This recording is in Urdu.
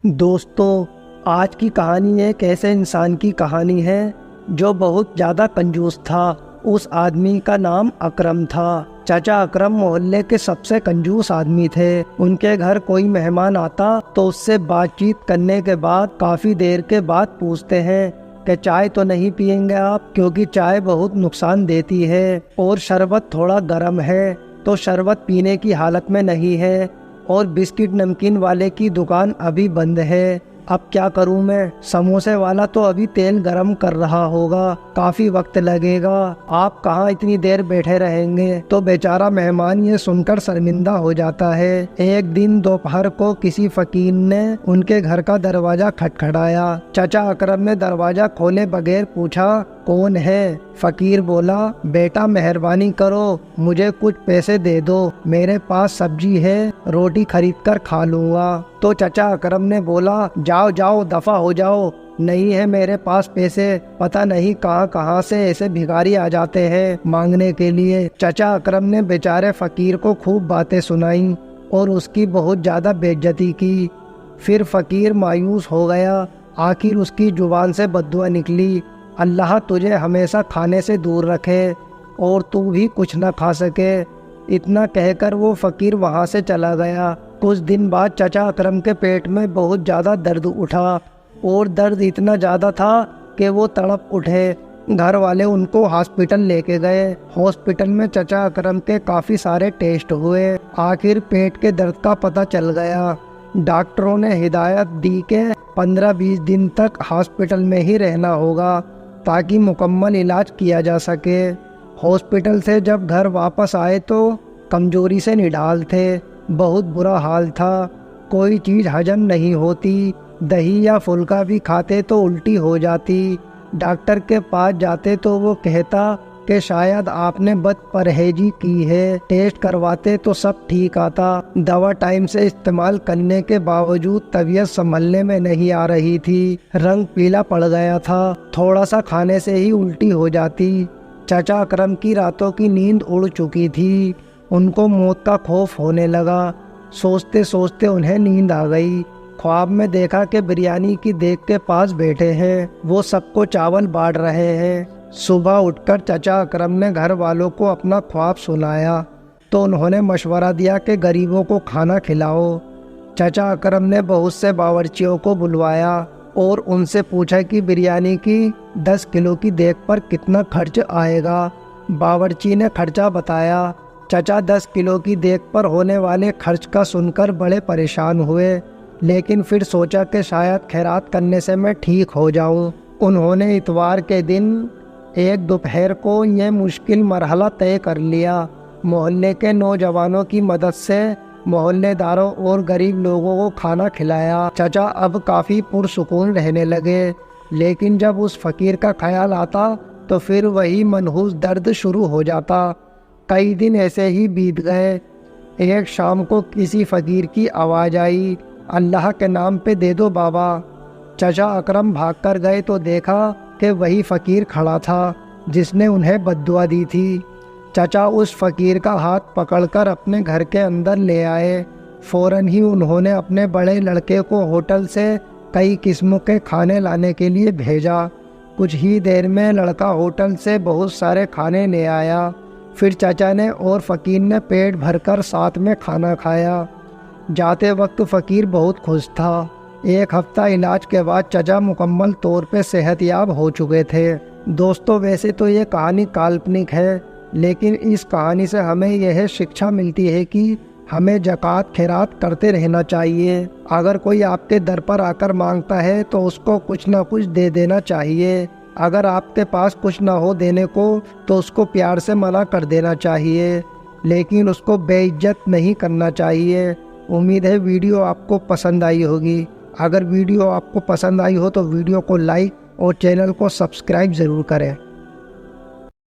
دوستو، آج کی کہانی ایک ایسے انسان کی کہانی ہے جو بہت زیادہ کنجوس تھا۔ اس آدمی کا نام اکرم تھا۔ چچا اکرم محلے کے سب سے کنجوس آدمی تھے۔ ان کے گھر کوئی مہمان آتا تو اس سے بات چیت کرنے کے بعد کافی دیر کے بعد پوچھتے ہیں کہ چائے تو نہیں پئیں گے آپ، کیونکہ چائے بہت نقصان دیتی ہے، اور شربت تھوڑا گرم ہے تو شربت پینے کی حالت میں نہیں ہے، اور بسکٹ نمکین والے کی دکان ابھی بند ہے۔ اب کیا کروں میں؟ سموسے والا تو ابھی تیل گرم کر رہا ہوگا، کافی وقت لگے گا، آپ کہاں اتنی دیر بیٹھے رہیں گے؟ تو بیچارہ مہمان یہ سن کر شرمندہ ہو جاتا ہے۔ ایک دن دوپہر کو کسی فقیر نے ان کے گھر کا دروازہ کھٹکھٹایا۔ چچا اکرم نے دروازہ کھولے بغیر پوچھا، کون ہے؟ فقیر بولا، بیٹا مہربانی کرو، مجھے کچھ پیسے دے دو، میرے پاس سبزی ہے، روٹی خرید کر کھا لوں گا۔ تو چچا اکرم نے بولا، جاؤ جاؤ دفع ہو جاؤ، نہیں ہے میرے پاس پیسے، پتہ نہیں کہاں کہاں سے ایسے بھکاری آ جاتے ہیں مانگنے کے لیے۔ چچا اکرم نے بیچارے فقیر کو خوب باتیں سنائیں اور اس کی بہت زیادہ بے عزتی کی۔ پھر فقیر مایوس ہو گیا۔ آخر اس کی زبان سے بددعا نکلی، اللہ تجھے ہمیشہ کھانے سے دور رکھے اور تو بھی کچھ نہ کھا سکے۔ اتنا کہہ کر وہ فقیر وہاں سے چلا گیا۔ کچھ دن بعد چچا اکرم کے پیٹ میں بہت زیادہ درد اٹھا، اور درد اتنا زیادہ تھا کہ وہ تڑپ اٹھے۔ گھر والے ان کو ہاسپٹل لے کے گئے۔ ہاسپٹل میں چچا اکرم کے کافی سارے ٹیسٹ ہوئے۔ آخر پیٹ کے درد کا پتہ چل گیا۔ ڈاکٹروں نے ہدایت دی کہ 15-20 دن تک ہاسپٹل میں ہی رہنا ہوگا تاکہ مکمل علاج کیا جا سکے۔ ہاسپٹل سے جب گھر واپس آئے تو کمزوری سے نڈال تھے، بہت برا حال تھا، کوئی چیز ہضم نہیں ہوتی، دہی یا پھلکا بھی کھاتے تو الٹی ہو جاتی۔ ڈاکٹر کے پاس جاتے تو وہ کہتا کہ شاید آپ نے بد پرہیزی کی ہے، ٹیسٹ کرواتے تو سب ٹھیک آتا۔ دوا ٹائم سے استعمال کرنے کے باوجود طبیعت سنبھلنے میں نہیں آ رہی تھی، رنگ پیلا پڑ گیا تھا، تھوڑا سا کھانے سے ہی الٹی ہو جاتی۔ چچا اکرم کی راتوں کی نیند اڑ چکی تھی، ان کو موت کا خوف ہونے لگا۔ سوچتے سوچتے انہیں نیند آ گئی۔ خواب میں دیکھا کہ بریانی کی دیگ کے پاس بیٹھے ہیں، وہ سب کو چاول بانٹ رہے ہیں۔ صبح اٹھ کر چچا اکرم نے گھر والوں کو اپنا خواب سنایا تو انہوں نے مشورہ دیا کہ غریبوں کو کھانا کھلاؤ۔ چچا اکرم نے بہت سے باورچیوں کو بلوایا اور ان سے پوچھا کہ بریانی کی 10 کلو کی دیگ پر کتنا خرچ آئے گا۔ باورچی نے خرچہ بتایا۔ چچا 10 کلو کی دیگ پر ہونے والے خرچ کا سن کر بڑے پریشان ہوئے، لیکن پھر سوچا کہ شاید خیرات کرنے سے میں ٹھیک ہو جاؤں۔ انہوں نے اتوار کے دن ایک دوپہر کو یہ مشکل مرحلہ طے کر لیا۔ محلے کے نوجوانوں کی مدد سے محلے داروں اور غریب لوگوں کو کھانا کھلایا۔ چچا اب کافی پرسکون رہنے لگے، لیکن جب اس فقیر کا خیال آتا تو پھر وہی منحوس درد شروع ہو جاتا۔ کئی دن ایسے ہی بیت گئے۔ ایک شام کو کسی فقیر کی آواز آئی، اللہ کے نام پہ دے دو بابا۔ چچا اکرم بھاگ کر گئے تو دیکھا کہ وہی فقیر کھڑا تھا جس نے انہیں بددعا دی تھی۔ چچا اس فقیر کا ہاتھ پکڑ کر اپنے گھر کے اندر لے آئے۔ فوراً ہی انہوں نے اپنے بڑے لڑکے کو ہوٹل سے کئی قسم کے کھانے لانے کے لیے بھیجا۔ کچھ ہی دیر میں لڑکا ہوٹل سے بہت سارے کھانے لے آیا۔ پھر چچا نے اور فقیر نے پیٹ بھر کر ساتھ میں کھانا کھایا۔ جاتے وقت فقیر بہت خوش تھا۔ ایک ہفتہ علاج کے بعد چچا مکمل طور پہ صحت یاب ہو چکے تھے۔ دوستو، ویسے تو یہ کہانی کالپنک ہے، لیکن اس کہانی سے ہمیں یہ شکشا ملتی ہے کہ ہمیں زکوٰۃ خیرات کرتے رہنا چاہیے۔ اگر کوئی آپ کے در پر آ کر مانگتا ہے تو اس کو کچھ نہ کچھ دے دینا چاہیے۔ اگر آپ کے پاس کچھ نہ ہو دینے کو تو اس کو پیار سے منع کر دینا چاہیے، لیکن اس کو بے عزت نہیں کرنا چاہیے۔ امید ہے ویڈیو آپ کو پسند آئی ہوگی۔ اگر ویڈیو آپ کو پسند آئی ہو تو ویڈیو کو لائک اور چینل کو سبسکرائب ضرور کریں۔